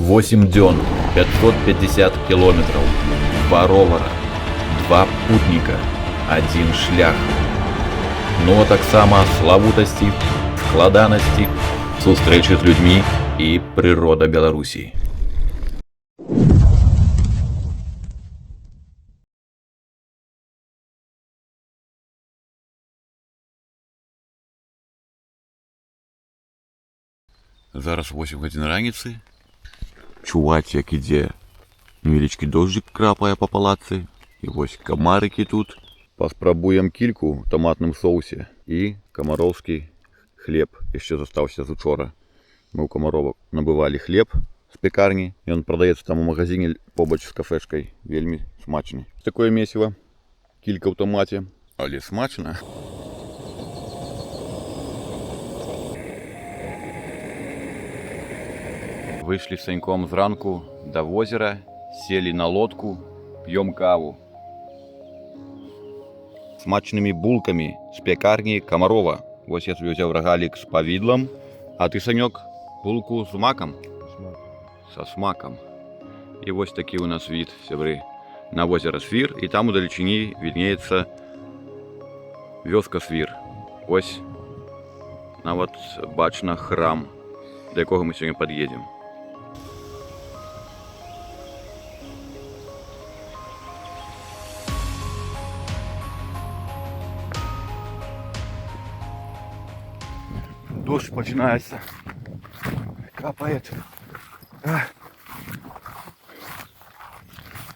8 дзён, 550 километров, 2 ровара, 2 путніка, 1 шлях. Ну а таксама славутасці, складанасці, сустрэчы з людзьмі і прырода Беларусі. Зараз 8 гадзін раніцы. Чуваць, як ідзе невялічкі дожджик крапае па палацы. І вось камарыкі тут. Паспрабуем кільку ў таматным соусе. І камароўскі хлеб яшчэ застаўся з учора. Мы ў камаровак набывалі хлеб з пекарні. Ён прадаецца там у магазине побач з кафешкай. Вельмі смачны. Такое месіва. Кілька ў тамаце. Але смачна. Выйшлі з Саньком зранку да возера, селі на лодку, п'ём каву. Смачнымі булкамі з пекарні Камарова. Вось я тобі ўзяў рогалік з павідлам, а ты, Санёк, булку з макам? Са смакам. І вось такі у нас від, сябры, на возера Свір, і там удалечыні віднеецца вёска Свір. Ось нават бачна храм, да якога мы сёння пад'едзем. Дождь починается, капает.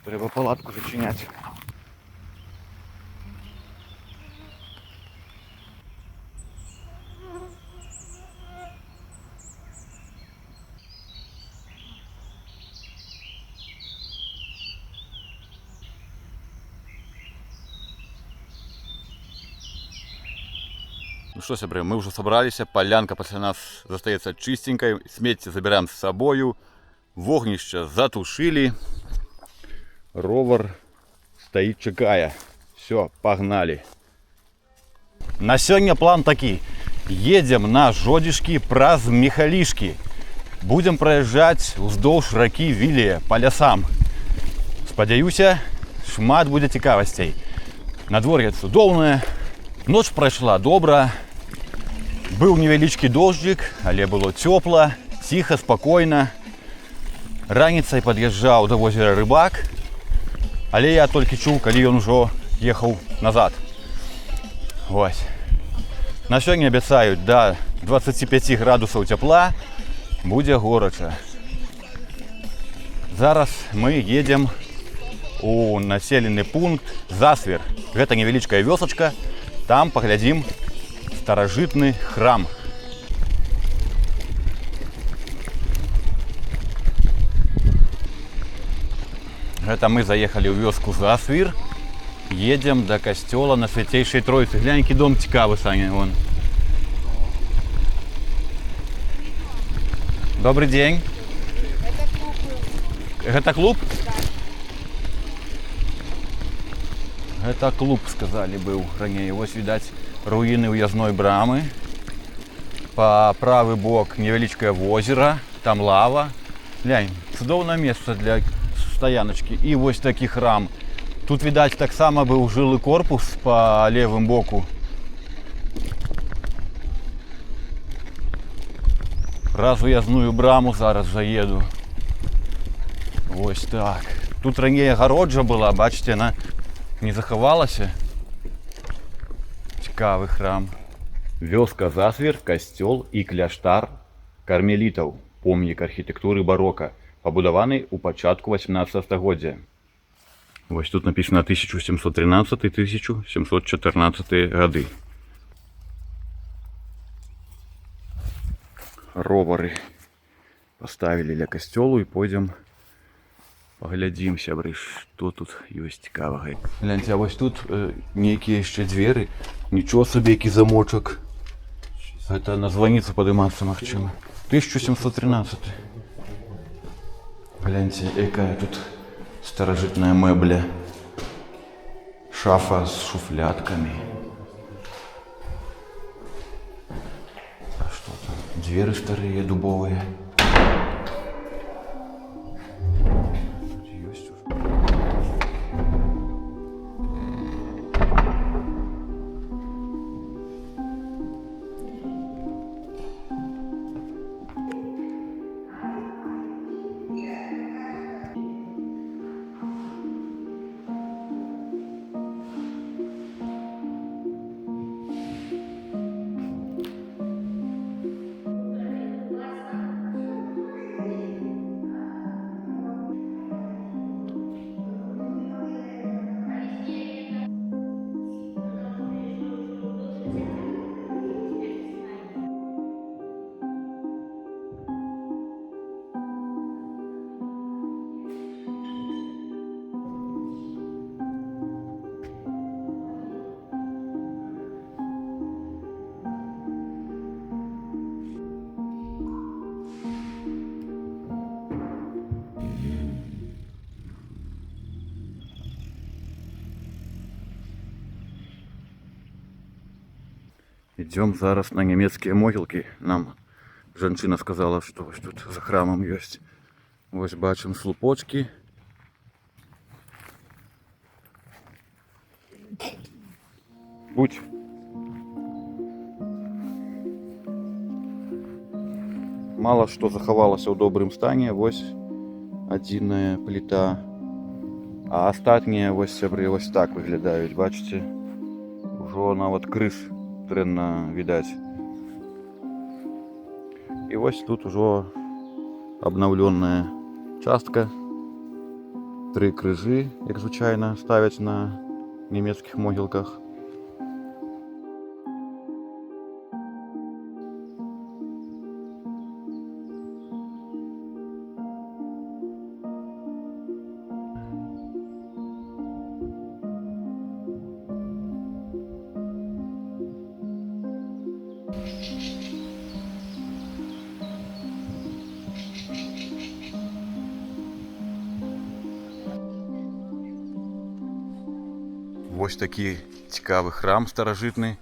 Треба палатку зачинять. Ну что, сябры, мы уже собрались, полянка после нас застаецца чистенькой, смецце забираем с собою, вогнище затушили, ровар стоит, чекая. Все, погнали. На сегодня план такой. Едем на Жодишки праз Михалишки. Будем проезжать уздоўж раки Вілія по лясам. Спадзяюся, шмат будет цікавасцей. Надвор'е цудоўнае, ноч прайшла добра. Быў невялічкі дожджик, але было цёпла, ціха, спакойна. Раніцай пад'язджаў да возера Рыбак, але я толькі чуў, калі ён ужо ехаў назад. Вось. На сёння абяцаюць да 25 градусаў цяпла, будзе горача. Зараз мы едзем у населены пункт Засвер. Гэта невялічкая вёсачка, там паглядзім старажытны храм. Гэта мы заехали ў вёску Засвір. Едем до касцёла на Свяцейшай Тройцы. Глянь, які дом цікавы, Саня, вон. Добрый день. Это клуб? Да. Это клуб, сказали, быў раней. Вось, відаць, руіны ўязной брамы. Па правы бок невялічкае возера, там лава. Глянь, цудоўнае месца для стаяночки. І вось такі храм. Тут, відаць, таксама быў жылы корпус па левым боку. Раз уязную браму зараз заеду. Вось так. Тут раней агароджа была, бачите, она не захавалася. Цікавы храм. Вёска Засвер, касцёл і кляштар кармелітаў. Помнік архітэктуры барока. Пабудаваны ў пачатку 18 стагоддзя. Вось тут написано 1713-1714 гады. Ровары поставили ля касцёлу і пойдзем паглядзім, сябры, што тут ёсць цікавага. Гляньце, а вось тут нейкія яшчэ дзверы. Нічого сабе, які замочак. Гэта на званіцу падымацца магчыма. 1713. Гляньте, якая тут старажытная мэбля. Шафа с шуфлятками. А что там? Двери старые, дубовые. Идем зараз на немецкие могилки. Нам женщина сказала, что вот тут за храмом есть. Вот бачим слупочки. Будь. Мало что заховалося у добрым стане. Вось одинная плита. А остатние ось сябры ось так выглядаюць. Бачите? Ужо нават крыс дрэнна відаць. І ось тут ужо обновленная частка. 3 крыжы, як звычайна ставяць на немецких могілках. Ось такі цікавий храм старажитний,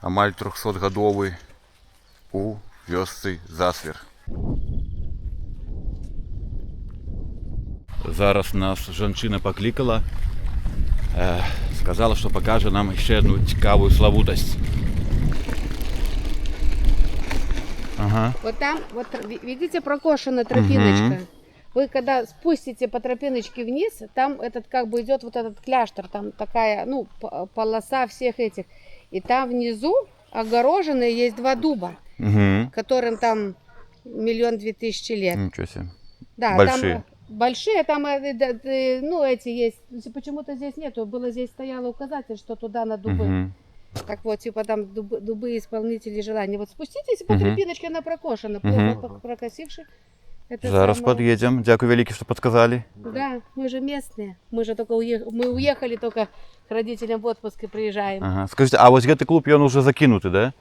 амаль 300-гадовий у вёсцы Засвер. Зараз нас жанчына паклікала, сказала, что покажет нам еще одну цікавую славутость. Ага. Вот там, вот видите, прокошена тропиночка. Угу. Вы когда спустите по тропиночке вниз, там этот как бы идет вот этот кляштер, там такая, ну, полоса всех этих. И там внизу огороженные есть 2 дуба, Угу. которым там 1 200 000 лет. Ничего себе. Да, Большие. там большие, там, ну, эти есть. Почему-то здесь нету. Было здесь стояло указатель, что туда на дубы. Угу. Так вот, типа там дубы исполнители желаний. Вот спуститесь по Мгм. тропиночке, она прокошена, Мгм. плохо прокосивши. Это Зараз самое. подъедем. Дякую великий, что подсказали. Да, мы же местные. Мы же только мы уехали только к родителям в отпуск и приезжаем. Ага. Скажите, а вот этот клуб, он уже закинутый, да?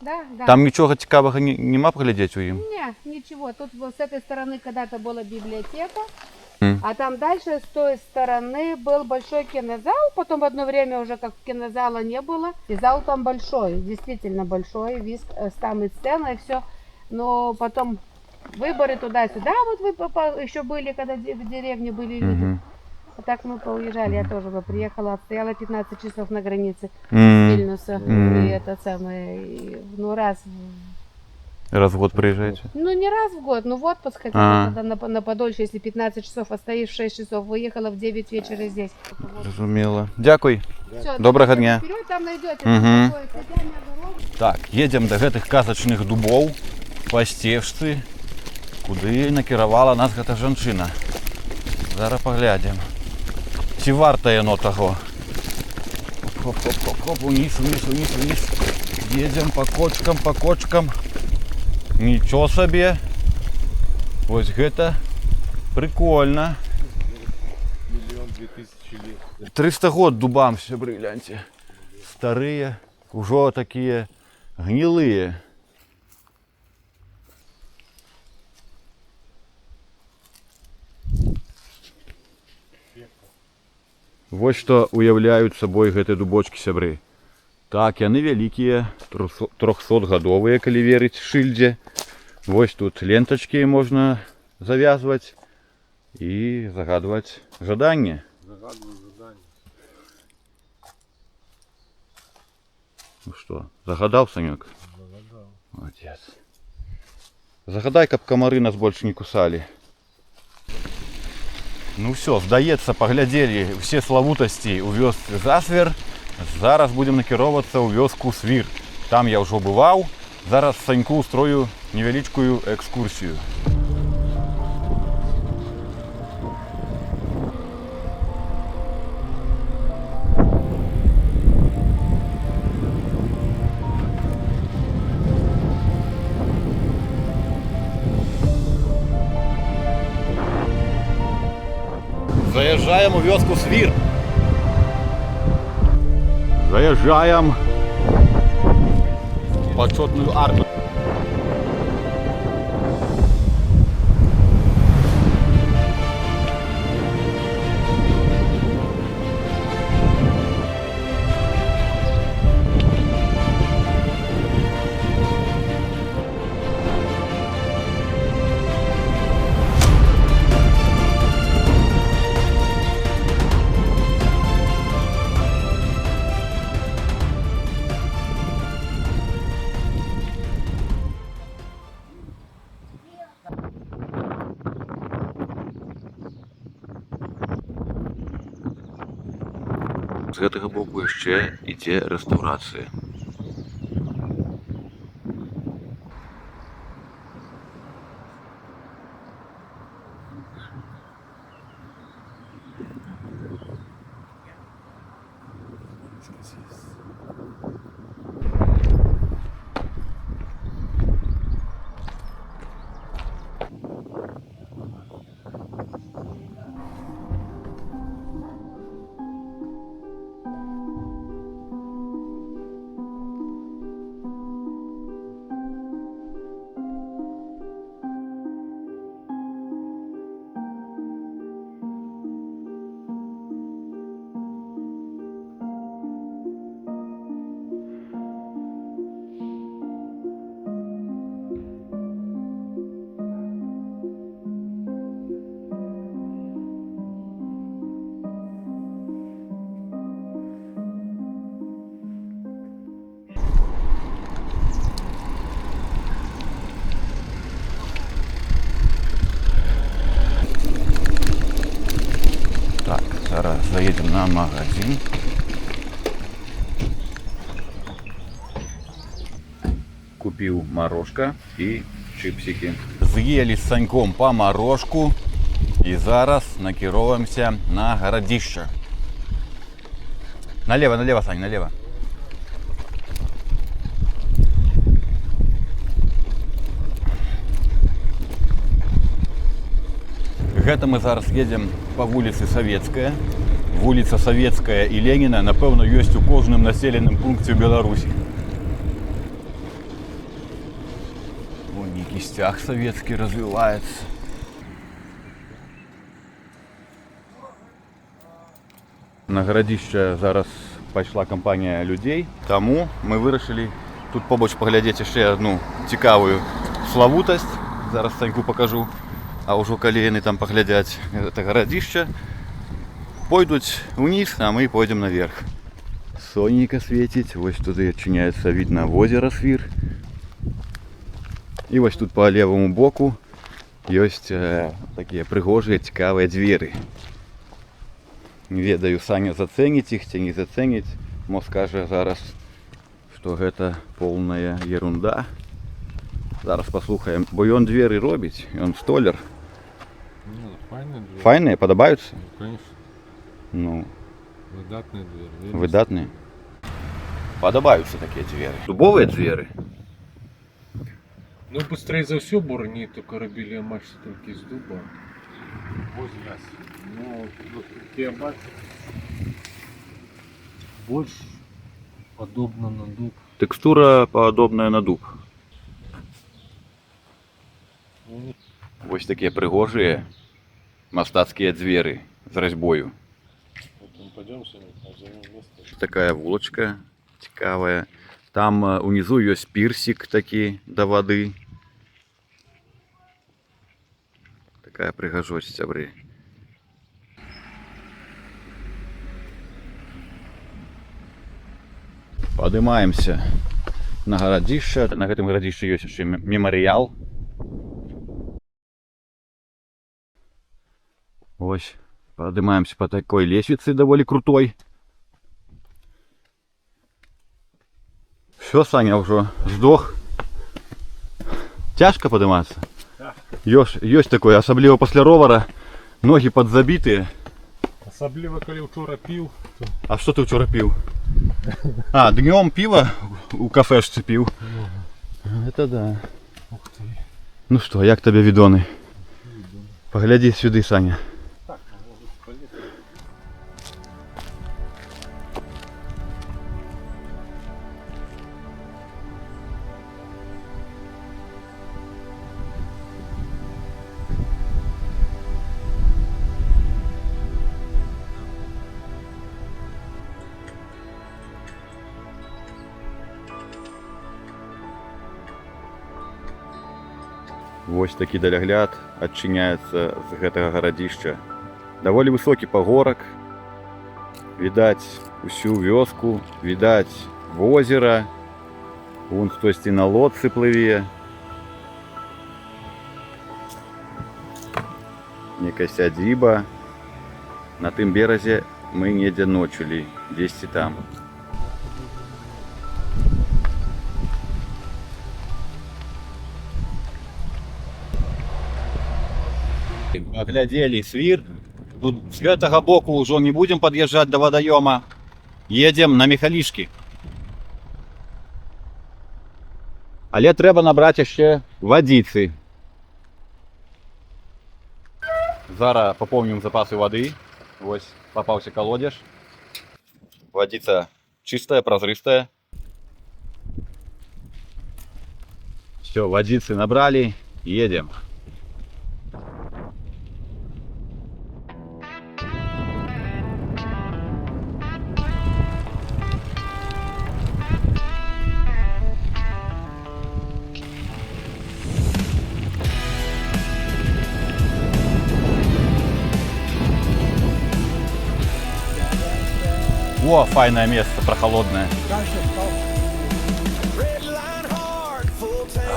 Да. Там ничего цікавого нема поглядеть у им? Не, ничего. Тут вот с этой стороны когда-то была библиотека, М. а там дальше с той стороны был большой кинозал. Потом в одно время уже как кинозала не было. И зал там большой, действительно большой. Виск, там и сцена, и все. Но потом выборы туда-сюда. Вот вы еще были, когда в деревне были люди. Угу. А так мы поуезжали, я тоже бы приехала, отстояла 15 часов на границе М. Вильнюса. М. И это самое, ну раз, Раз в год приезжаете? ну не раз в год, ну в отпуск А. хотела тогда на подольше, если 15 часов, а стоишь в 6 часов, выехала в 9 вечера здесь. Разумела. Дякую. Всё, Доброго давайте дня. вперед, там найдете, Мгм. там такое садяне, огород. Так, едем до гэтых казачных дубоў па сцежцы, куды накіравала нас гэта жанчына. Зараз паглядзім. Ці варта яно таго? Хоп-хоп-хоп-хоп, униз. Едем по кочкам. Нічого сабе. Вось гэта прикольно. 1 200 000 лет. 300 год дубам, сябры, гляньте. Старые, ужо такие гнилые. Вось што уяўляюць сабой гэтыя дубочкі, сябры. Так, яны вялікія, 300-гадовыя, калі верыць шыльдзе. Вось тут лентачкі можна завязваць і загадваць жаданне. Загадываю задание. Ну што, загадаў, Санёк? Загадал. Молодец. Загадай, каб камары нас больше не кусали. Ну все, здаецца, паглядзелі ўсе славутасці ў вёсцы Засвер. Зараз будем накіроўвацца ў вёску Свір. Там я ўжо бываў. Зараз Саньку устрою невялічкую экскурсію. Заезжаем у вёску Свир. Заезжаем в почетную арку. гэтага боку яшчэ ідзе рэстаўрацыя. Так, зараз заедем на магазин. Купил морожка и чипсики. З'ели с Саньком по морожку и зараз накіровуємося на городище. Налево, налево, Сань, налево. Гэта мы зараз едем по вуліцы Савецкая. Вуліца Савецкая і Леніна, напэўна, ёсць у кожным населеным пункце Беларусі. Вон нейкі сцяг савецкі развіваецца. На гарадзішча зараз пайшла кампанія людзей, таму мы вырашылі тут побач паглядзець яшчэ адну цікавую славутасць. Зараз Саньку пакажу. А ўжо калі яны там паглядзяць гэта гарадзішча, пойдуць уніз, а мы пойдзем наверх. Сонейка свеціць, вось туды адчыняецца, видно возера Свір. І вось тут па леваму боку ёсць такія прыгожыя, цікавыя дзверы. Не ведаю, Саня зацэніць іх ці не зацэніць. Мо скажа зараз, што гэта полная ерунда. Зараз паслухаем, бо ён дзверы робіць, ён столяр. Файныя двері. Файныя, падабаюцца? Ну, конечно. Ну, Выдатныя двері. выдатныя. Падабаюцца такія дзверы. Дубовыя дзверы. Ну, быстрее за все бурні, только робили амаш только из дуба. Возле нас. Ну, вот такие амаш больше подобно на дуб. Тэкстура падобная на дуб. Ну, Вось такія прыгожыя мастацкія дзверы з разьбою. вот мы пойдем сегодня, займем место. Такая вулачка цікавая. Там унизу ёсць пірсік такі да вады. Такая прыгажосць, сябры. Падымаемся на гарадзішча. На гэтым гарадзішчы ёсць яшчэ мемарыял. Ось, падымаемся по такой лесвіцы даволі крутой. Все, Саня ўжо здох. Цяжка падымацца? Да. Ёсць такое, асабліва пасля ровара, ногі падзабітыя. Особливо, коли вчора пил. А што ты ўчора піў? А, днём піва у кафешцы піў. Это да. Ух ты. Ну што, як табе відоны? Паглядзі сюды, Саня. Так, может полезть. Вось такі далягляд адчыняецца з гэтага гарадзішча. Даволі высокі пагорак. Відаць усю вёску, відаць возера. Вон хтосьці на лодцы плыве. Некая сядзіба. На тым беразе мы недзе ночили, дзесьці там. Поглядели свир. Тут с гэтага боку ўжо не будем подъезжать до водоема. Едем на Михалішкі. Але трэба набраць яшчэ вадзіцы. Зараз пополним запасы воды. Вось попаўся колодец. Водица чистая, прозрыстая. Все, водицы набрали, едем. О, файное место, прохолодное.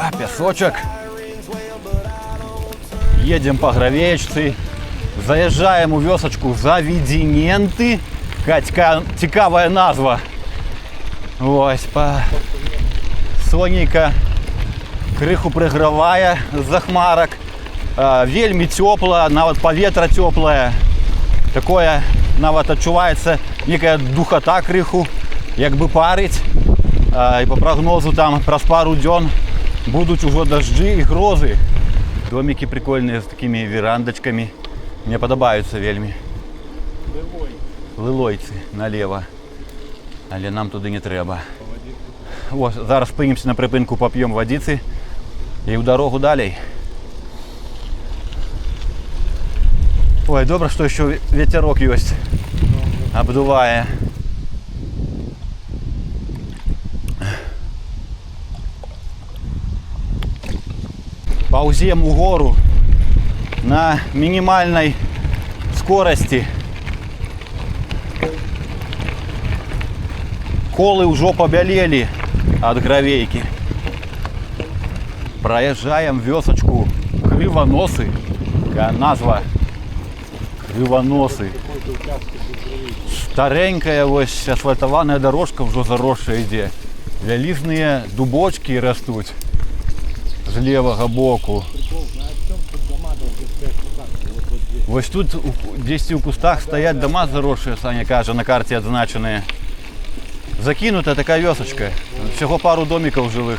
А, песочек. Едем по Гравеечцы. Заезжаем у вёсочку Заведененты. Цікавая назва. Ось, сонейка крыху прыгравае з-за хмарак. Вельмі цёпла, нават паветра цёплае. Такое нават адчуваецца некая духота крыху, як бы парыць. І по прогнозу там праз пару дзён будуць ужо дажджы і грозы. Домікі прикольныя з такімі верандачкамі. Мне падабаюцца вельмі. Лылойцы налево. Але нам туды не трэба. О, зараз спынімся на прыпынку, пап'ём вадзіцы і ў дарогу далей. Ой, добра, што яшчэ ветерок ёсць. Абдувае. Паўзем у гору на мінімальнай скорасці. Колы ўжо пабялелі ад гравейкі. Праязджаем вёсачку Крываносы. Такая назва. Крываносы. Старенькая вось асфальтаваная дорожка ўжо заросшая ідзе. Вялізныя дубочкі растуць з левага боку. Вось тут дзесьці ў кустах стаять дома заросшыя, Саня кажа, на карце адзначаныя. Закінутая такая вёсачка. Всяго пару домикаў жылых.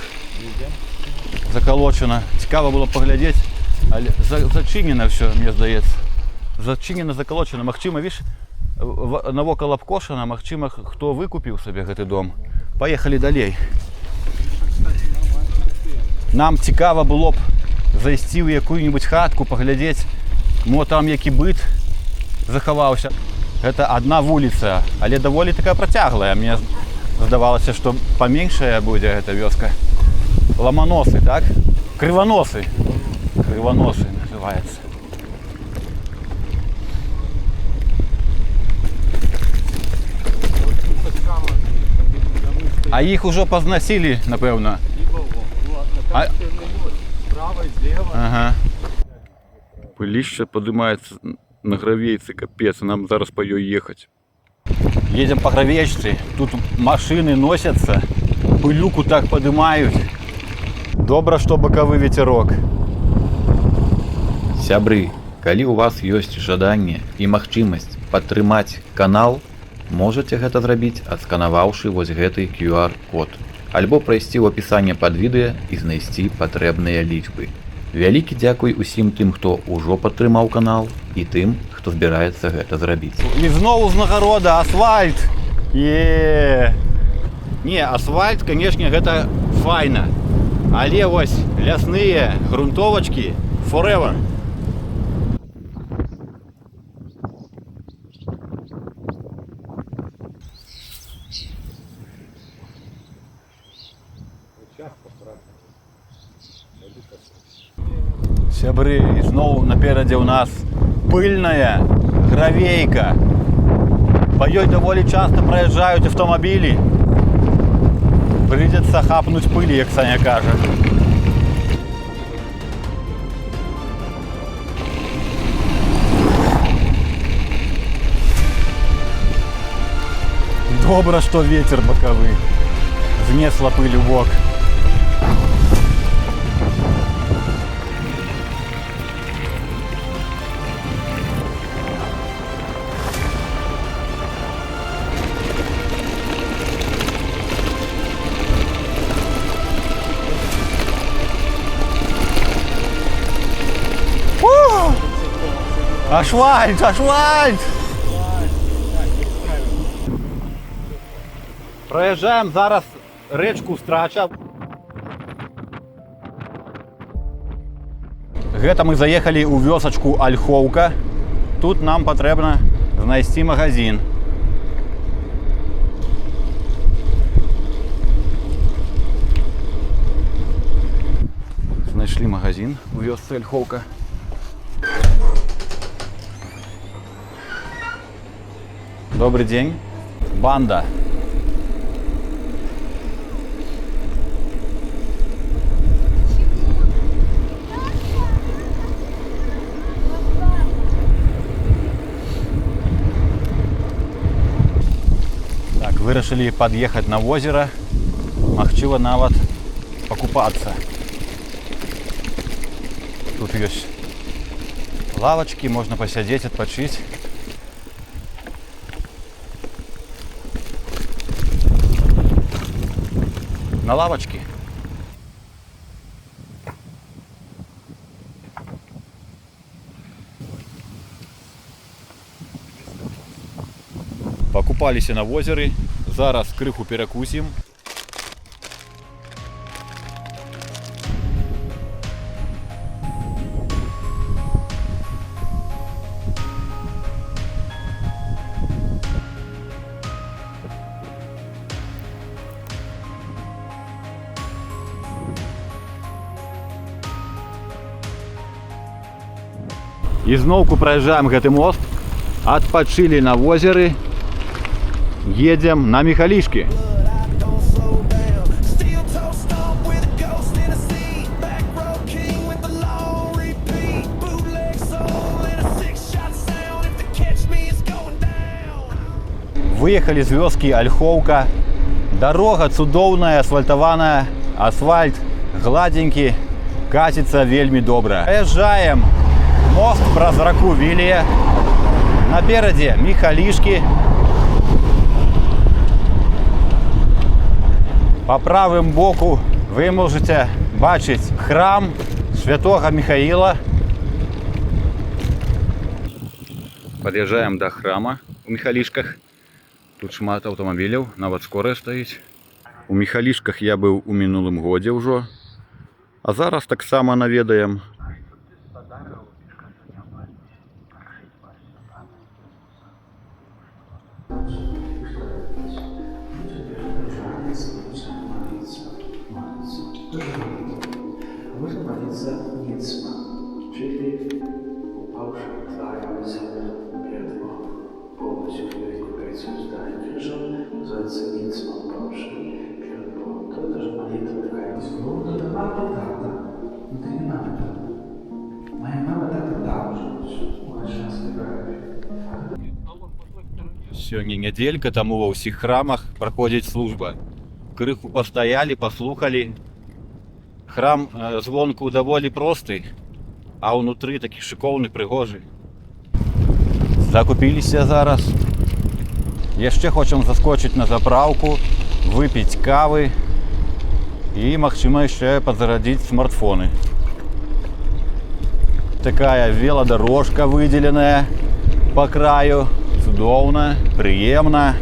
Заколочена. Цікава было паглядзець, але зачынена все, мне здаецца. Зачынена, заколочена. Магчыма, видишь, навокал абкошана, магчыма, хто выкупіў сабе гэты дом. Поехали далей. Нам цікава было б зайсці ў якую-нибудь хатку, паглядзець, мо там які быт захаваўся. Гэта одна вуліца, але даволі такая працяглая. Мне здавалася, што паменшая будзе эта вёска. Ломоносы, так? Крываносы. Крываносы называется. А іх ужо пазнасілі, напэўна. Ага. Пыліще падымаецца на Гравейцы, капец, нам зараз по ёй ехаць. Едем по Гравеечцы, тут машины носятся, пылюку так падымаюць. Добра, што бакавы ветерок. Сябры, калі у вас ёсць жаданне і магчымасць падтрымаць канал, можаце гэта зрабіць, адсканаваўшы вось гэты QR-код. Альбо прайсці ў апісанне пад відэа і знайсці патрэбныя лічбы. Вялікі дзякуй усім тым, хто ўжо падтрымаў канал, і тым, хто збіраецца гэта зрабіць. І зноў узнагарода, асфальт! Не, асфальт, канешне, гэта файна. Але вось лясныя грунтовачкі forever. Сябры, ізноў наперадзе ў нас пыльная Гравейка. Па ёй даволі часта праязджаюць аўтамабілі. Прыйдзецца хапнуць пылі, як Саня кажа. Добра, што вецер бакавы знесла пыль у бок. Асфальт, асфальт! Праязджаем зараз рэчку Страча. Гэта мы заехалі ў вёсачку Ольхоўка. Тут нам патрэбна знайсці магазин. Знайшлі магазин у вёсцы Ольхоўка. Добрый день. Банда. Так, вырашылі пад'ехаць на возера. Магчыма, нават пакупацца. Тут ёсць лавачкі, можна пасядзець, адпачыць. На лавочке. Покупаліся на возеры. Зараз крыху перакусім. І зноўку праязджаем гэты мост, адпачылі на возеры, едзем на Міхалішкі. Выехалі з вёскі Ольхоўка. Дарога цудоўная, асфальтаваная, асфальт гладзенькі, каціцца вельмі добра. Праязджаем мост праз раку Вілія. Наперадзе Міхалішкі. Па правым боку вы можете бачыць храм святога Міхаіла. Пад'язджаем да храма у Міхалішках. Тут шмат аўтамабіляў, нават скорая стаіць. У Міхалішках я быў у мінулым годзе ўжо, а зараз таксама наведаем. Можно молиться ницма, czyli upałszem twają землю перед Богом. Полностью выкупается зданием крыжом, называется ницма упавшим перед Богом. То это же молитва такая. Ну, это мама так. Ну, ты не надо так. Моя мама так и там же. Моя сейчас выбирает. Сёння нядзелька, таму ва ўсіх храмах праходзіць служба. Крыху пастаялі, паслухалі. Храм звонку даволі просты, а ўнутры такі шыкоўны, прыгожы. Закупіліся зараз. Яшчэ хочам заскочыць на заправку, выпіць кавы і, магчыма, яшчэ падзарадзіць смартфоны. Такая веладарожка выдзеленая па краю. Цудоўна, прыемна.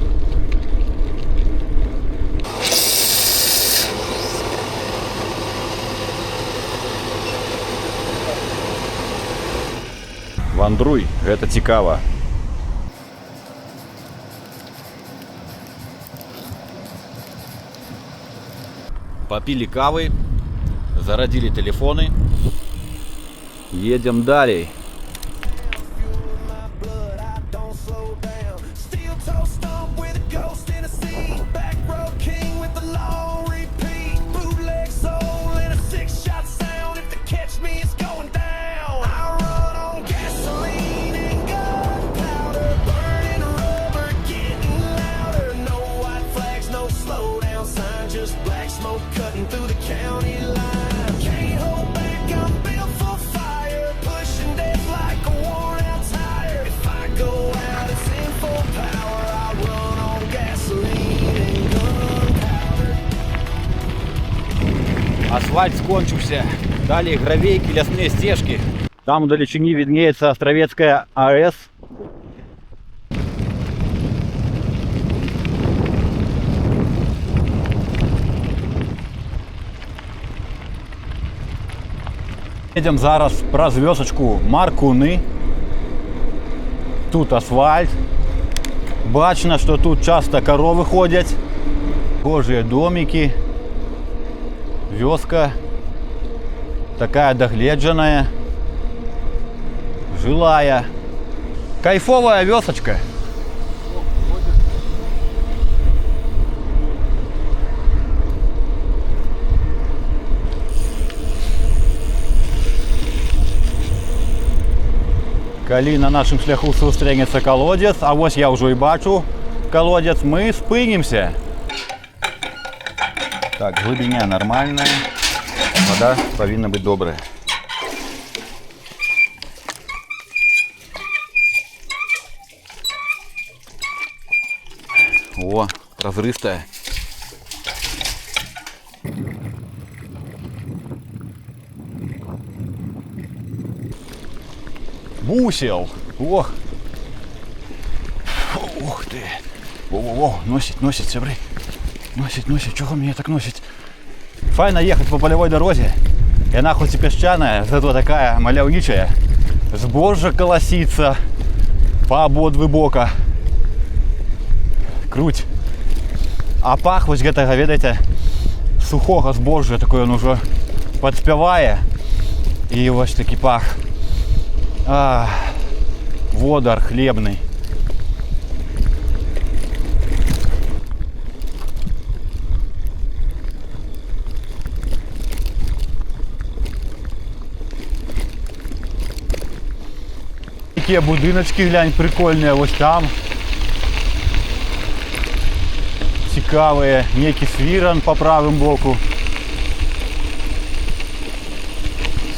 Вандруй, гэта цікава. Папілі кавы, зарадзілі тэлефоны. Едзем далей. скончыўся. Далее гравейки, лясные стежки. Там удалечыні виднеется Островецкая АЭС. Едем зараз праз вёсачку Маркуны. Тут асфальт. Бачно, что тут часто коровы ходят. Божие домики. Вёска такая догледженная, жилая. Кайфовая вёсочка. Калі на нашым шляху сустрэнецца колодец, а вось я ўжо і бачу колодец, мы спынемся. Так, глубиня нормальная, вода повинна быть добрая. О, разрыстая. Бусел. Ох. Ух ты. О, носит, сябры. Носит, чого меня так носит? Файно ехать по полевой дороге. И она хоть и песчаная, зато такая маляўнічая. Збожжа колосится по ободвы бока. Круть. А пах вось гэтага, ведаеце, сухога збожжа, такой он уже подспявае. И вось такі пах. Водар хлебный. Такие будиночки, глянь, прикольные, вот там. Цікавые. Некий свиран по правым боку.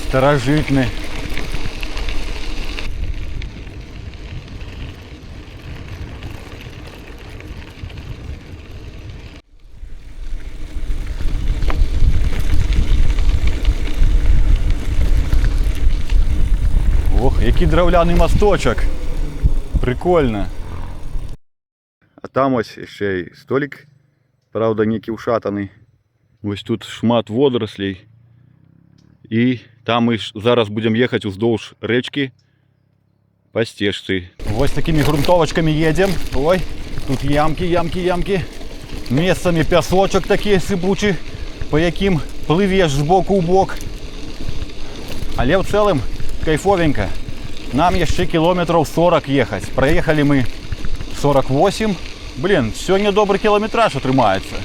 Старожитный. Ох, який драўляны мосточок. Прикольно. А там ось ще й столик, правда, некі ушатаны. Ось тут шмат водорослей. І там мы зараз будем ехать уздоўж рэчкі по стежцы. Вось такими грунтовочками едем. Ой, тут ямки. Месцами пясочок такі сыпучы, по яким плывеш з боку ў бок. Але в цэлым кайфовенько. Нам еще километров 40 ехать. Проехали мы 48. Блин, сегодня добрый километраж отрымается.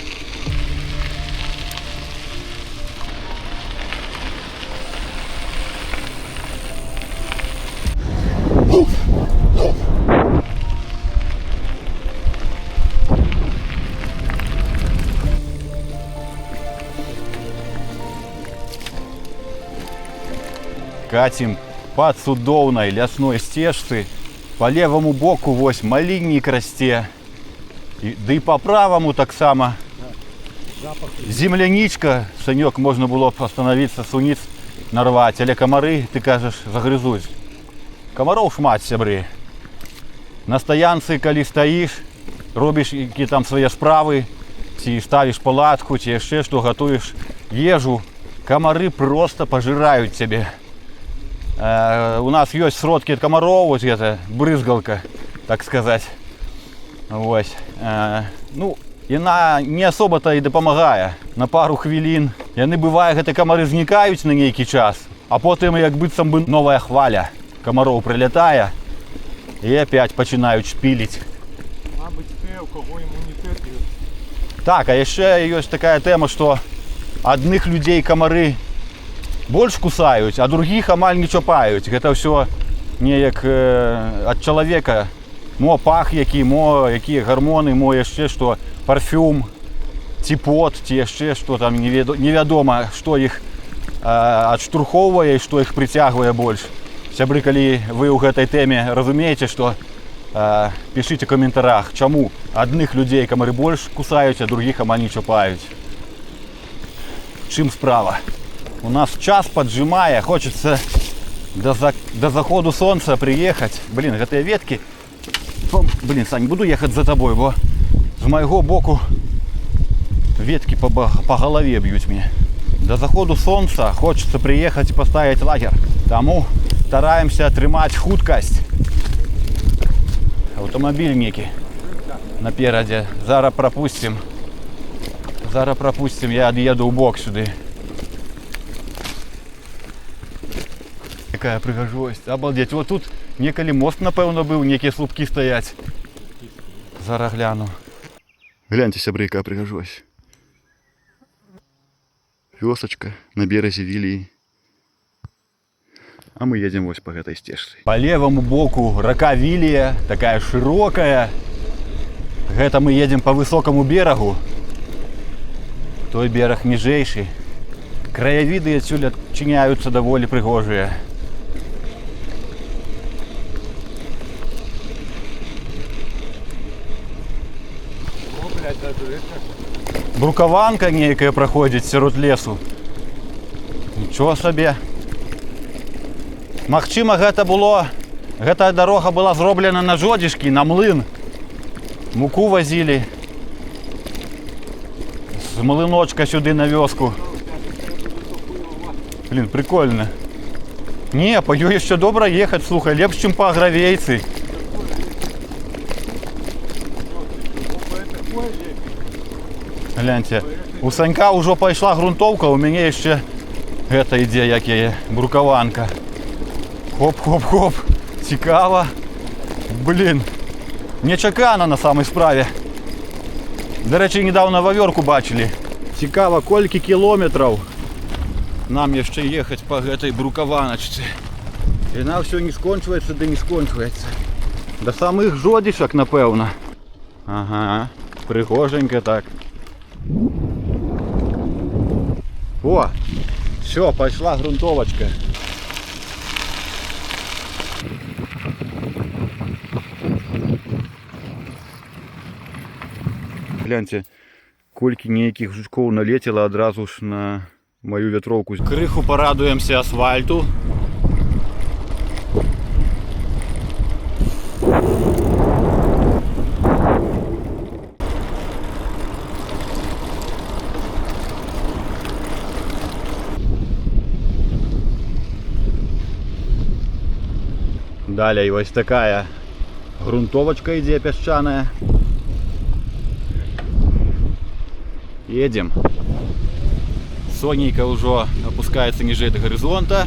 Катим по цудоўнай лясной стежцы. По левому боку вось маліннік расце. Да і по правому таксама земляничка. Санек можно было б остановиться, суниц нарвать. Але комары, ты кажешь, загрызуць. Комаров шмат, сябры. На стаянцы, калі стаишь, робишь які там свои справы, ці ставишь палатку, ці яшчэ што, готуешь ежу, комары просто пожирают тебе. У нас есть сродки от комаров, вот это брызгалка, так сказать. Вось. Ну, яна не особо-то и дапамагае. На пару хвілін. Яны бывае, гэты комары знікаюць на нейкі час, а потым як быццам бы новая хваля комаров прилетае и опять пачинаюць шпіліць. Мабуть, те, у кого иммунитет есть. Так, а яшчэ ёсць такая тэма, што адных людзей комары больш кусаюць, а других амаль не чапаюць. Гэта ўсё неяк ад чалавека. Мо пах які, мо якія гармоны, мо яшчэ што, парфюм, ці пот, ці яшчэ што там, невядома, што іх адштурхоўвае і што іх прыцягвае больш. Сябры, калі вы ў гэтай тэме разумееце, што, пішыце ў каментарах, чаму адных людзей камары больш кусаюць, а других амаль не чапаюць. Чым справа? У нас час поджимая, хочется до заходу солнца приехать. Блин, гэтыя ветки. Блин, Сань, буду ехать за тобой, бо з моего боку ветки по голове бьют мне. До заходу солнца хочется приехать и поставить лагерь. Тому стараемся атрымаць хуткасць. Автомобиль некі наперадзе. Зараз пропустим. Я отъеду у бок сюды. Какая прыгажосць. Обалдеть. Вот тут некалі мост, напэўна, быў, некія слупкі стаяць. Зараз гляну. Гляньте, сябры, якая прыгажосць. Вёсочка на березе Віліі. А мы едем вось по этой стежцы. По левому боку рака Вілія, такая широкая. Гэта мы едем по высокому берегу. Той берег ніжэйшы. Краявіды адсюль адчыняюцца даволі прыгожыя. Брукаванка нейкая праходзіць сярод лесу. Нічого сабе. Магчыма, гэтая дарога была зроблена на жодзішкі, на млын. Муку возили з млыночка сюды на вёску. Блин, прикольно. Не, по ёй еще добра ехать, слухай, лепш, чым по агравейцы. Гляньте, у Санька ўжо пайшла грунтовка, у мяне яшчэ гэта ідзе, як яе, брукаванка. Хоп-хоп-хоп, цікава. Блин, нечакана на самой справе. До речі, недавно вавёрку бачили. Цікава, колькі кілометраў нам яшчэ ехаць по гэтай брукаваначцы. Яна ўсё не скончваецца, ды не скончваецца. До самых жодзішак, напэўна. Ага, прыгоженька так. О, все, пошла грунтовочка. Гляньте, колькі нейкіх жучкоў налетела адразу ж на мою ветроўку. Крыху порадуемся асфальту. Далее ось такая грунтовочка ідзе пясчаная. Едем. Сонейка ўжо опускается ниже до горизонта.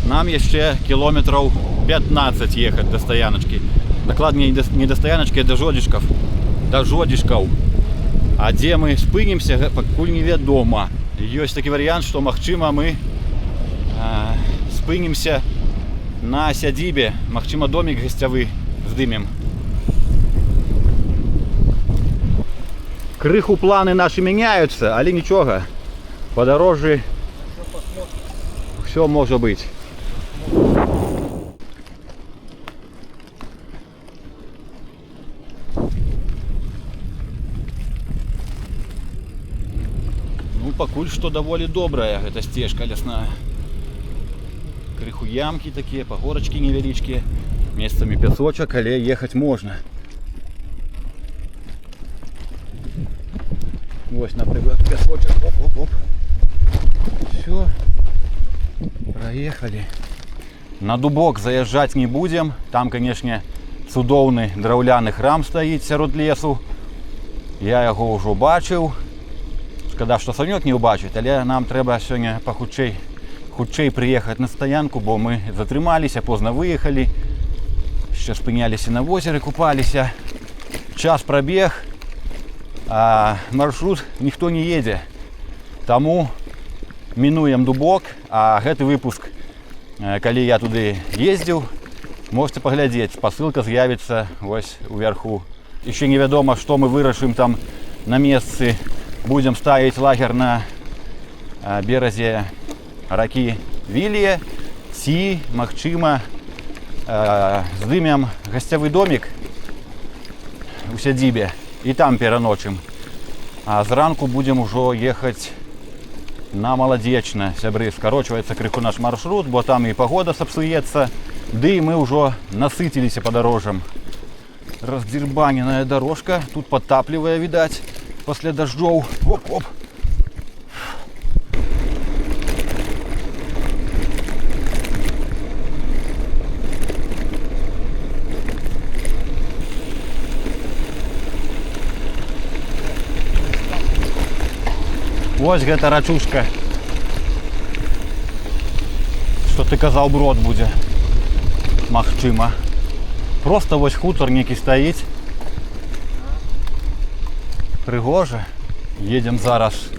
Нам еще километров 15 ехать до стояночки. Докладнее не до стояночки, а до жодзішков. До жодзішков. А где мы спынимся, пакуль невядома. Есть такой вариант, что магчыма мы спынимся на сядзібе. Магчыма, домик гостевый здымем. Крыху планы наши меняются, але ничего. По дороже все может быть. Ну, пакуль что довольно добрая эта стежка лесная. Крыху ямки такие, погорочки невеличкие. Местами песочек, але ехать можно. Вот, например, песочек. Оп-оп-оп. Все. Проехали. На Дубок заезжать не будем. Там, конечно, цудоўны драўляны храм стоит сярод лесу. Я его уже бачыў. Шкада, что Санёк не убачыць, але нам трэба сёння пахутчэй приехать на стоянку, бо мы затрымаліся, поздно выехали. Еще спыняліся на озере, купаліся. Час пробег. А маршрут никто не едет. Тому минуем Дубок. А гэты выпуск, калі я туды ездил, можете поглядеть. Посылка з'явится вось уверху. Еще невядома, что мы вырашым там на месцы. Будем ставить лагерь на березе раки Вілія. Ці, магчыма, здымем гостевый домик у сядзібе. И там пераночим. А зранку будем уже ехать на Молодечна, сябры, скарочваецца крыху наш маршрут, бо там і пагода сапсуецца, ды і мы ўжо насыціліся падарожжам. Раздзірбаненая дорожка, тут падтаплівае, відаць, пасля дажджоў. Оп-оп. Вось гэта рачушка. Што ты казаў, брод будзе. Магчыма. Просто вось хутар некі стаіць. Прыгожа. Едем зараз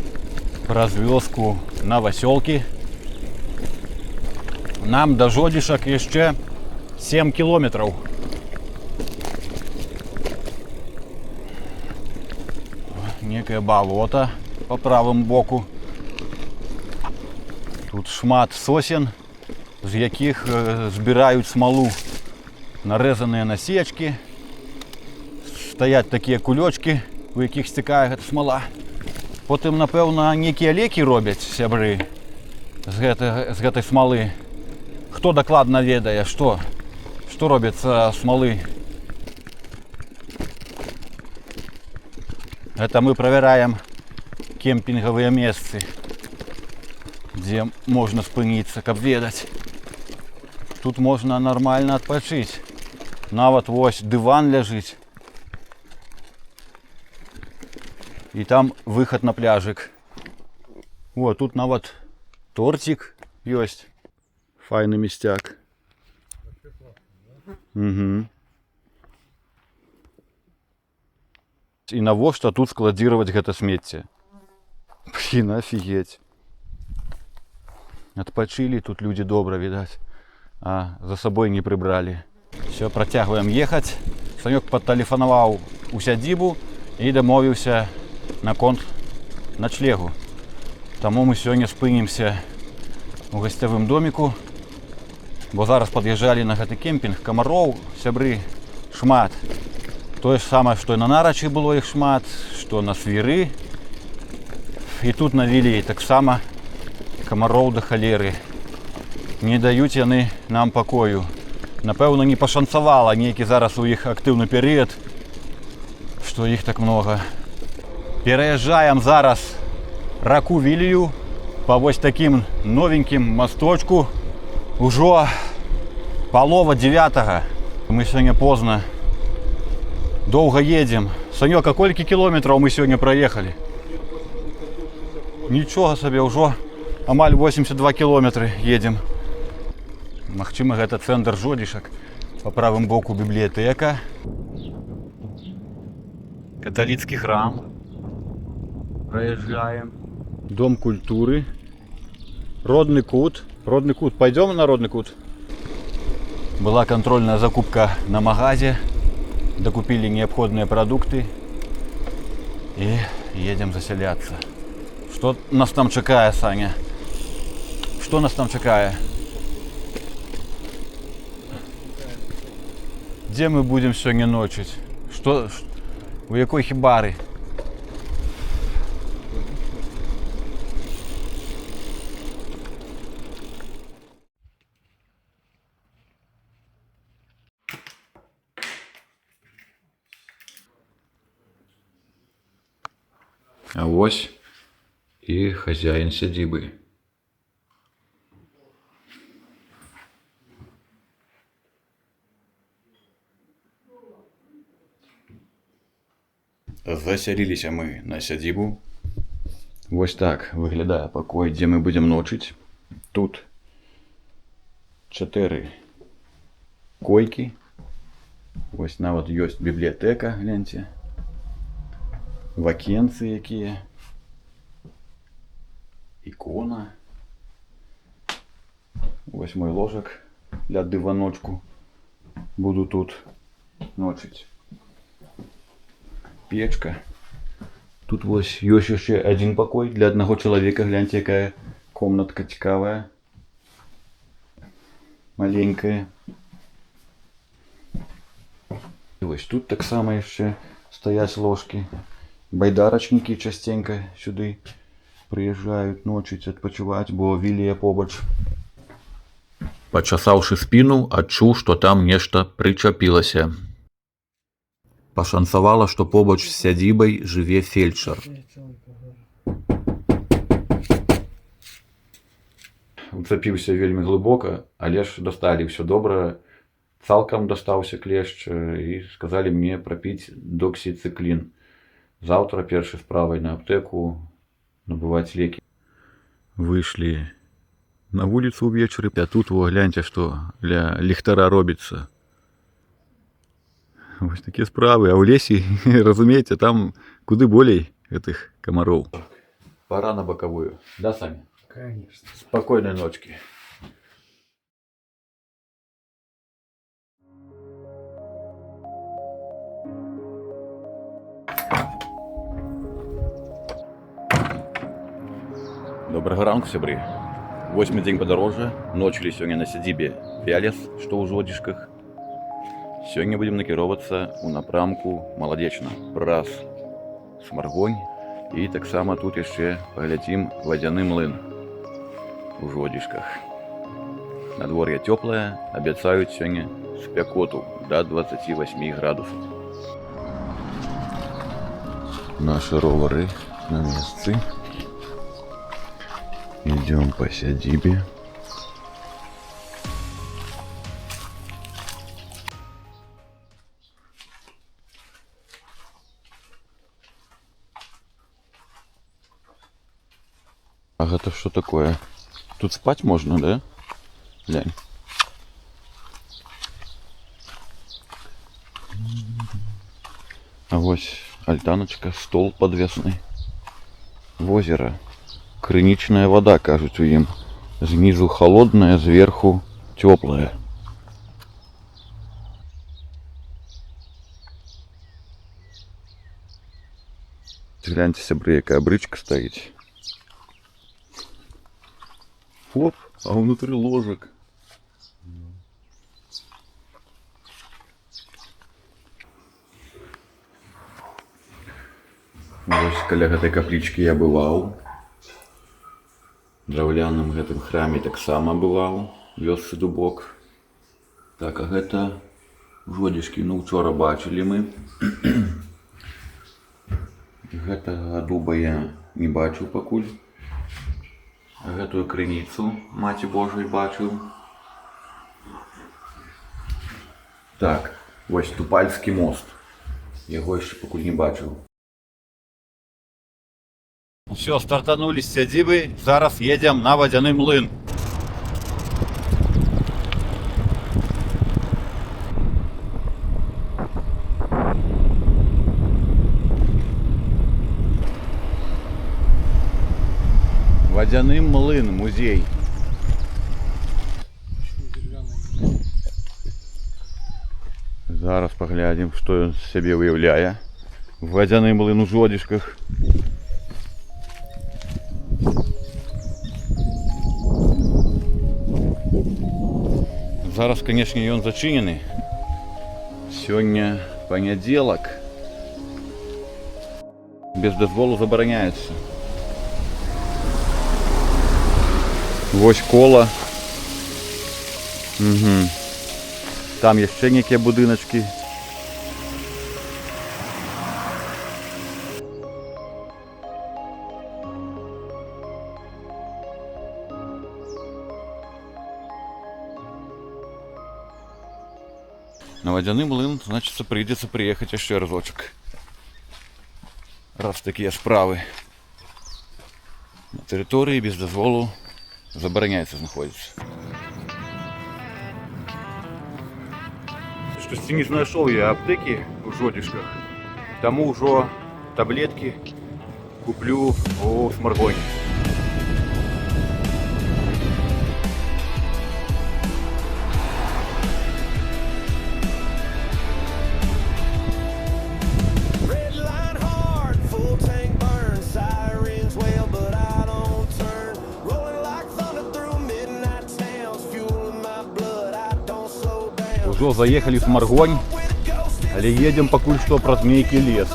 праз вёску на Васёлкі. Нам да Жодзішак яшчэ 7 кілометраў. Некае балота по правым боку. Тут шмат сосен, з якіх збіраюць смалу. Нарэзаныя насечкі. Стаяць такія кулёчкі, у якіх сцякае гэта смала. Потым, напэўна, некія лекі робяць, сябры, з гэтай смалы. Хто дакладна ведае, што робіцца смалы? Это мы правяраем кемпінгавыя месцы, дзе можна спыніцца, каб ведаць. Тут можна нармальна адпачыць. Нават вось дыван ляжыць. І там выхад на пляжык. О, тут нават тортик ёсць. Файны мясцяк. Угу. І навошта тут складзіраваць гэта смецце? Блін, офігеть. Адпачылі тут людзі добра, відаць. А за сабой не прыбралі. Все, працягваем ехаць. Санёк падтэлефанаваў у сядзібу і дамовіўся наконт начлегу. Таму мы сёння спынімся у гасцявым доміку, бо зараз пад'язджалі на гэты кемпінг. Камароў, сябры, шмат. Тое ж самае, што і на Нарачы было іх шмат, што на Свіры. І тут на Вілеі таксама камароў да халеры. Не даюць яны нам пакою. Напэўна, не пашанцавала, нейкі зараз у іх актыўны перыяд, што іх так многа. Пераязджаем зараз раку Вілею па вось такім новенькім масточку. Ужо палова 9. Мы сёння позна. Доўга едзем. Санёк, а колькі кілометраў мы сёння праехалі? Нічога сабе, ўжо амаль 82 кілометры едзем. Магчыма, гэта цэнтр Жодзішак. Па правым боку бібліятэка. Каталіцкі храм. Праязджаем. Дом культуры. Родны кут. Родны кут. Пойдем на Родны кут? Была контрольная закупка на магазе. Докупили необходимые продукты. И едем заселяться. Что нас там чакае, Саня? Что нас там чакае? Где мы будем сегодня ночить? Что? У якой хибары? А вось і хазяін сядзібы. Засяліліся мы на сядзібу. Вось так выглядае пакой, дзе мы будзем ночыць. Тут 4 койкі. Вось нават ёсць бібліятэка, гляньце. Вакенцы якія. Ікона. Вось мой ложак для дываночку. Буду тут ночыць. Печка. Тут вось ёсць яшчэ адзін пакой для аднаго чалавека. Гляньце, якая комнатка цікавая. Маленькая. І вось тут таксама яшчэ стаяць ложкі. Байдарачнікі частенька сюды прыязджаюць ночыць адпачываць, бо вілія побач. Пачасаўшы спіну, адчуў, што там нешта прычапілася. Пашанцавала, што побач з сядзібай жыве фельчар. Уцапіўся вельмі глыбока, але ж дасталі ўсё добра. Цалкам дастаўся клешч і сказалі мне прапіць доксіцыклін. Заўтра першай справай на аптэку набываць лекі. Выйшлі на вуліцу ўвечары, а тут гляньце, што ля ліхтара робіцца. Вось такія справы, а ў лесе, разумееце, там куды болей гэтых камароў. Пора на бакавую, да, Саня? Конечно. Спокойной ночки. Добрага ранку, сябры. 8-й дзень падарожжа. Ночылі сёння на сядзібе Вялес, што ў Жодзішках. Сёння будзем накіроўвацца ў напрамку Маладзечна праз Смаргонь. І таксама тут яшчэ паглядзім вадзяны млын у Жодзішках. Надвор'е цёплае, абяцаюць сёння спякоту да 28 градусаў. Нашы ровары на месцы. Идем по сядзібе. А гэта что такое? Тут спать можно, да? Глянь. А вось альтаночка, стол подвесный. Возера. Крынічная вода, кажуць у ім. Знизу холодная, зверху теплая. Гляньте, сябры, якая брычка стаіць. Оп, а внутри ложек. Вось каля гэтай каплічкі я бываў. Драўляным гэтым храме таксама бываў, вёсцы Дубок. Так, а гэта Жодзішкі, ну учора бачылі мы. Гэтага дуба я не бачыў пакуль. Гэтую крыніцу Маці Божай бачыў. Так, вось Тупальскі мост. Яго яшчэ пакуль не бачыў. Все, стартанули з сядзібы, зараз едем на вадзяны млын. Вадзяны млын, музей. Зараз паглядзім, што ён з сябе выяўляе. Вадзяны млын у Жодзішках. Зараз, канешне, ён зачынены. Сёння панядзелак. Без дазволу забараняецца. Вось кола. Угу. Там яшчэ некія будыначкі. На вадзяны млын, значыцца, прыйдзецца прыехаць яшчэ разочак. Раз такія справы. На тэрыторыі без дазволу забараняецца знаходзіцца. Штосьці не знайшоў я аптэкі ў Жодзішках, таму ўжо таблеткі куплю у Смаргоні. Ужо заехалі в Смаргонь, але едем пакуль што праз нейкі лес.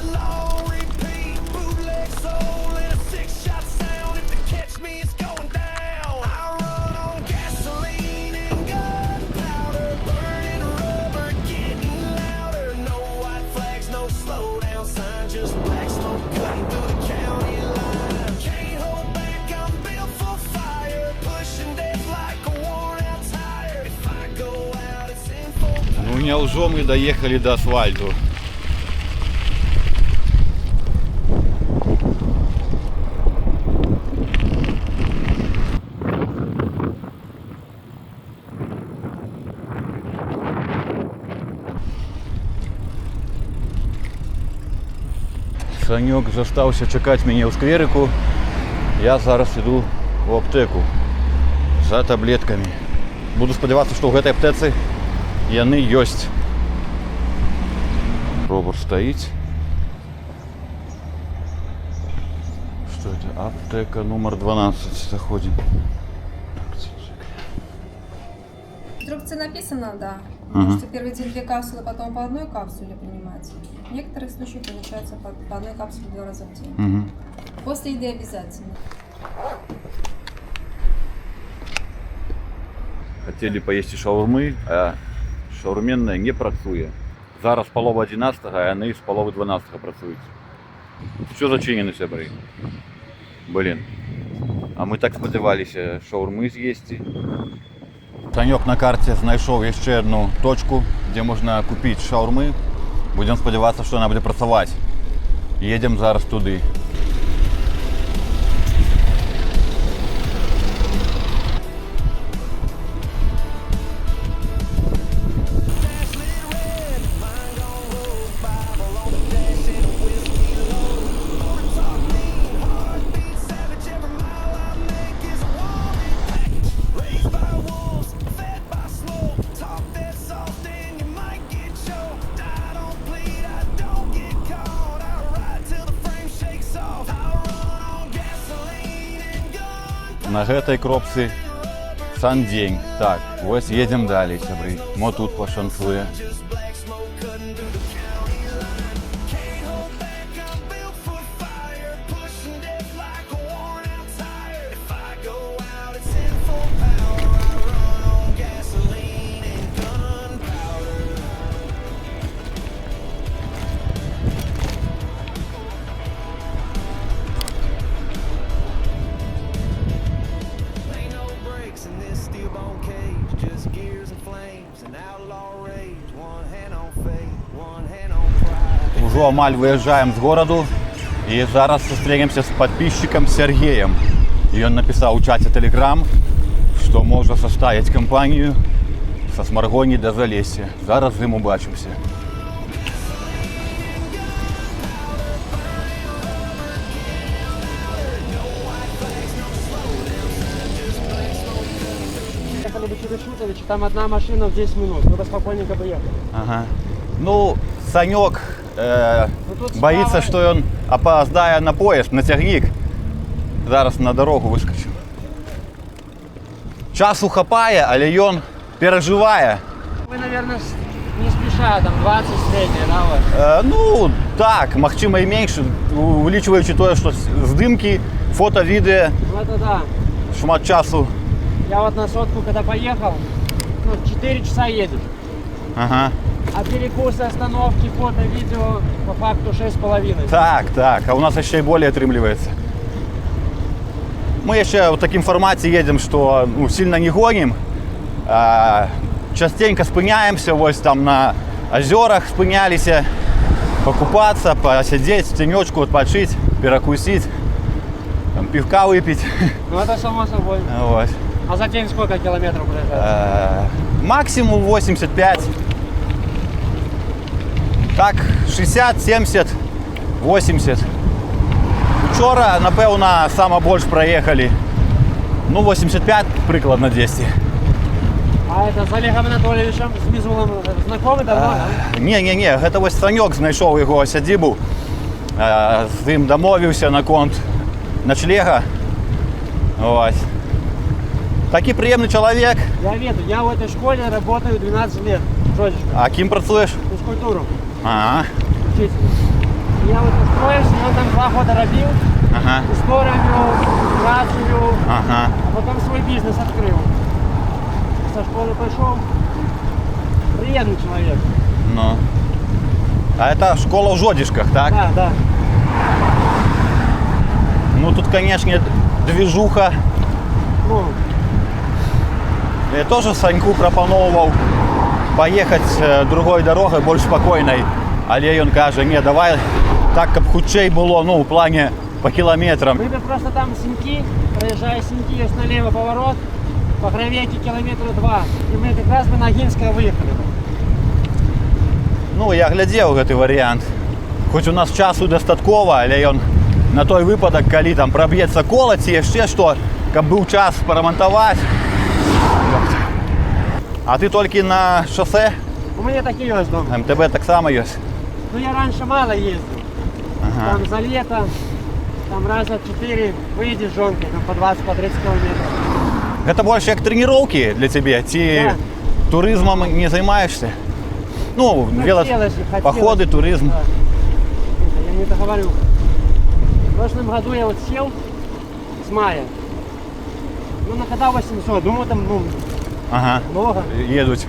Няўжо мы даехалі да асфальту. Санёк застаўся чакаць мяне ў скверыку. Я зараз іду ў аптэку за таблеткамі. Буду спадзявацца, што ў гэтай аптэцы яны ёсць. Ровар стаіць. Что это? Аптека номер 12. Заходим. В инструкции написано, да. Ага. Можете первый день 2 капсулы, потом по одной капсуле принимать. В некоторых случаях получается по одной капсуле 2 раза в день. Угу. После еды обязательно. Хотели поесть шаурмы, а шаурменная не працуе. Зараз полова 11, а яны з половы 12 працуюць. Все зачинено, сябры. Блин. А мы так спадзяваліся шаурмы з'есці. Санёк на карце знайшоў яшчэ одну точку, дзе можна купіць шаурмы. Будем спадзявацца, што яна будзе працаваць. Едем зараз туды. На гэтай кропцы сан дзень. Так, вось едзем далей, сябры. Мо тут пашанцуе. Ужо амаль выязджаем з гораду і зараз сустрэнемся з падпісчыкам Сергеем. Ён напісаў у чаце Telegram, што можа саставіць кампанію са Смаргоні да Залесся. Зараз з ім убачымся. Ехали бы через Шутович, там одна машина в 10 минут, туда спокойненько бы ехали. Ага. Ну, Санёк тут боится, справа- что он опоздает на поезд, на тягнік. Зараз на дорогу выскочу. Часу хапае, але ён переживае. Вы, наверное, не спеша, там 20 средняя, да, у вас? Ну, так, магчыма і менш, улічваючы тое, што здымкі, фото, відэо, Ну это да. шмат часу. Я вот на сотку, когда поехал, 4 часа едет. Ага. А перекусы, остановки, фото, видео, по факту 6,5. Так, а у нас яшчэ і болей атрымліваецца. Мы яшчэ ў такім фармаце едзем, што сильно не гонім. Частенька спыняемся, вось там на азёрах спыняліся, покупацца, посидзець, тенёчку адпачыць, перакусіць, там, пивка выпіць. Ну это само собой. Вот. А за день сколько километров проезжаешь? Максимум 85. Так, 60, 70, 80. Учора, напэўна, сама больш праехалі. Ну, 85, прыкладна 200. А это с Олегом Анатольевичем, с Мизулом знакомы давно, да? Не, гэта вось Санёк знайшоў яго сядзібу. З ім дамовіўся наконт ночлега. Вось. Такі прыемны чалавек. Я веду, я в этой школе работаю 12 лет. Жодечка, А кім працуеш? физкультуру, Ага. учитель. Я вот устроился, я там 2 года робил, Ага. скоро вел, працую, Ага. а потом свой бизнес открыл. Со школы пошел. Приятный человек. Ну. А это школа в Жодишках, так? Да, да. Ну тут, конечно, движуха. Ну, Я тоже Саньку пропановывал поехать другой дорогой, больш спокойной. Але ён каже, не, давай так, каб хутчэй было, ну, у плане по километрам. Выбор просто там Синьки, проезжая Синьки, есть налево поворот, по Гравейке километра 2. И мы как раз бы на Гинское выехали. Ну, я глядзеў гэты варыянт. Хоць у нас часу дастаткова, але ён на той выпадак, калі там праб'ецца кола ці яшчэ што, каб быў час парамантаваць. А ты толькі на шоссе? У меня такие есть дома. МТБ таксама ёсць? Ну я раньше мало ездил. Ага. Там за лето, там раза 4 выйдешь жонкой, там по 20, по 30 километров. Гэта больш як трэніроўкі для цябе? Ці Да. турызмам не займаешься? Ну, хотелось. походы, туризм. Да. Я не договорю. В прошлом году я вот сел с мая. Ну, накатал 800. Думаю, там, ну, Ага, много. едуць.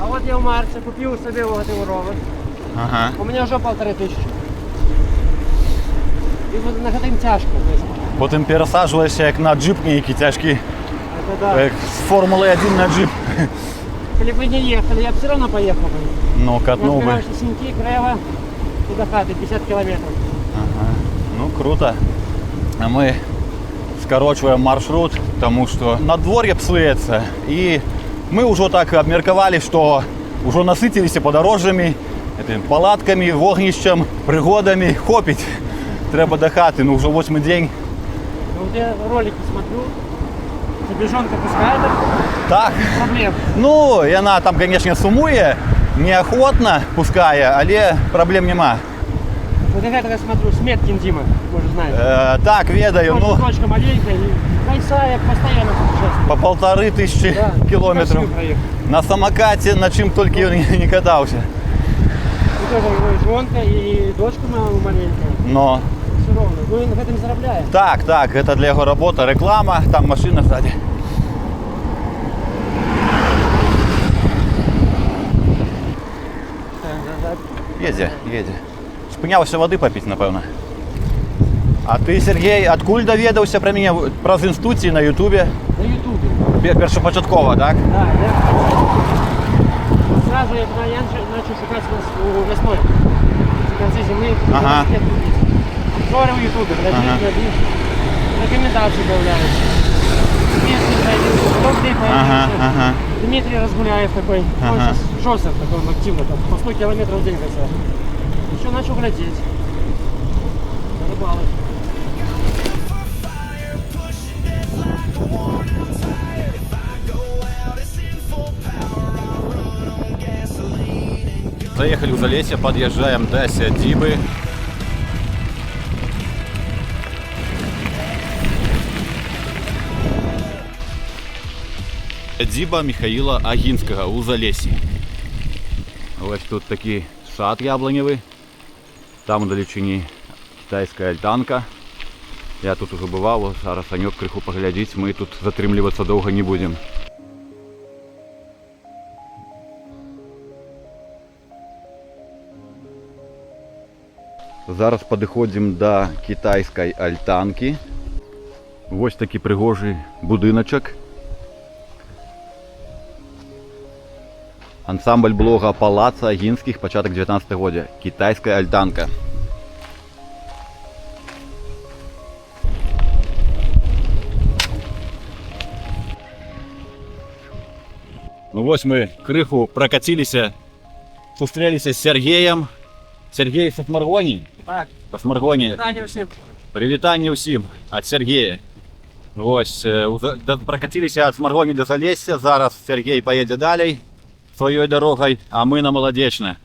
А вот я в марте купил себе вот этот ровер. Ага. У меня уже 1500. И вот на этом тяжко. То есть, Потым перасаджваешся як на джип нейкі цяжкі, это да. як з Формулы 1 на джип. Если бы не ехали, я бы все равно поехал бы. Ну, Я катнуў бы. разбираюсь в Синьки, Крева и до хаты, 50 километров. Ага. Ну, круто. А мы скарочваем маршрут, тому што надвор'е псуецца. І мы ўжо так абмеркавалі, што ўжо насыціліся падарожжамі, палаткамі, вогнішчам, прыгодамі. Хопіць. Трэба да хаты, ну ўжо 8-й дзень. Ну, вот я ролики смотрю, забежонка пускает, Так. проблем. Ну, яна там, конечно, сумуе, неохотно пускае, але праблем нема. Вот я это смотрю, Сметкин Дима, может знать. Так, ведаю, ну, Точка маленькая, и Гайсаев постоянно путешествует. по 1500 Да, километров. Россию проехал. На самокате, на чым толькі ён не катаўся. И тоже его жонка и дочка маленькая. Но, Все равно. Ну и на этом зарабляет. так, гэта для яго работа, реклама, там машина сзади. Едзе. Спыняўся вады папіць, напэўна. А ты, Сергей, адкуль даведаўся пра мяне? Праз інстуцыі на Ютубе? На ютубе. Першапачаткова, так? Да, я сразу я начал шукать весной. В конце зимы. Ага. Обзоры в ютубе, рекомендации появляются. Местный появился, топ-3 появился. Ага. Дмитрий Разгуляев такой, Ага. он сейчас жестко, такой он активно, там, по 100 километров в день катает. Еще начал глядеть. Рыбалок. Заехали в Залесье, подъезжаем до Сядзібы. Сядзіба Михаила Агінскага у Залесі. Ось тут такий сад яблоневый. Там удалечині китайская альтанка. Я тут уже бывал, зараз Санек крыху поглядзіць, мы тут затрымлівацца доўга не будем. Зараз падыходзім да кітайскай альтанкі. Вось такі прыгожы будыначак. Ансамбль блога Палаца Агінскіх, пачатак 19 года. Кітайская альтанка. Ну вось мы крыху прокатилися, сустрелися з Сергеем. Сергей со Смаргоні. Так, Со Смаргоні. питание всем. Привітання ўсім ад Сергея. Вось, прокатилися ад Смаргоні до Залесся. Зараз Сергей поедзе далей сваёй дорогой, а мы на Молодечне.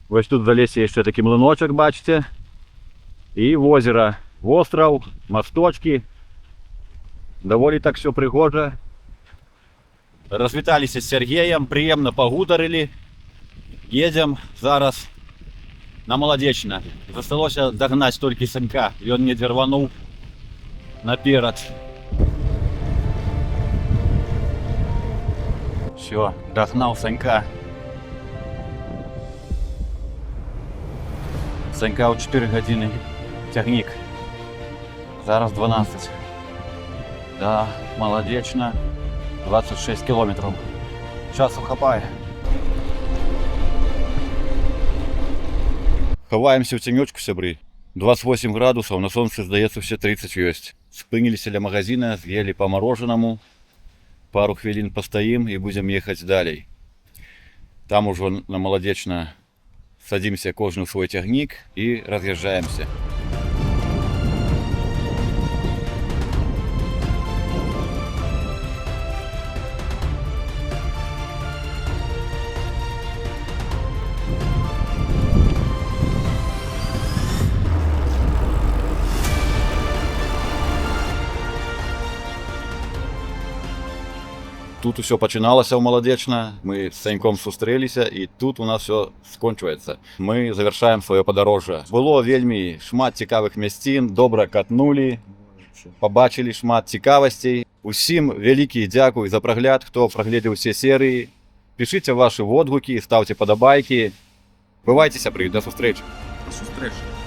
Вось тут в Залессе яшчэ такі млыночак, бачыце. І возера, востраў, масточки. Даволі так все прыгожа. Развіталіся з Сергеем, прыемна пагутарылі. Едзем зараз на Молодечне. Засталося дагнаць толькі Санька, ён недзе рвануў наперад. Все, догнал Санька. Санька ў 4 гадзіны цягнік. Зараз 12. Да, Молодечна. 26 кілометрів. Часу хапає. Ховаемся в тенечку, сябры. 28 градусов, на солнце, здаецца, все 30 ёсць. Спыніліся ля магазина, з'елі по мороженому. Пару хвілін пастаім і будзем ехаць далей. Там ужо на Маладзечна садимся кожны ў свой цягнік і раз'язджаемся. Тут усё пачыналася ў Маладзечна, мы з Саньком сустрэліся і тут у нас все скончваецца. Мы завяршаем сваё падарожжа. Было вельмі шмат цікавых мясцін, добра катнулі, пабачылі шмат цікавасцей. Усім вялікі дзякуй за прагляд, хто прагледзеў усе серыі. Пішыце вашы водгукі, ставце падабайкі. Бывайце, сябры, да сустрэчы. До сустрэчы.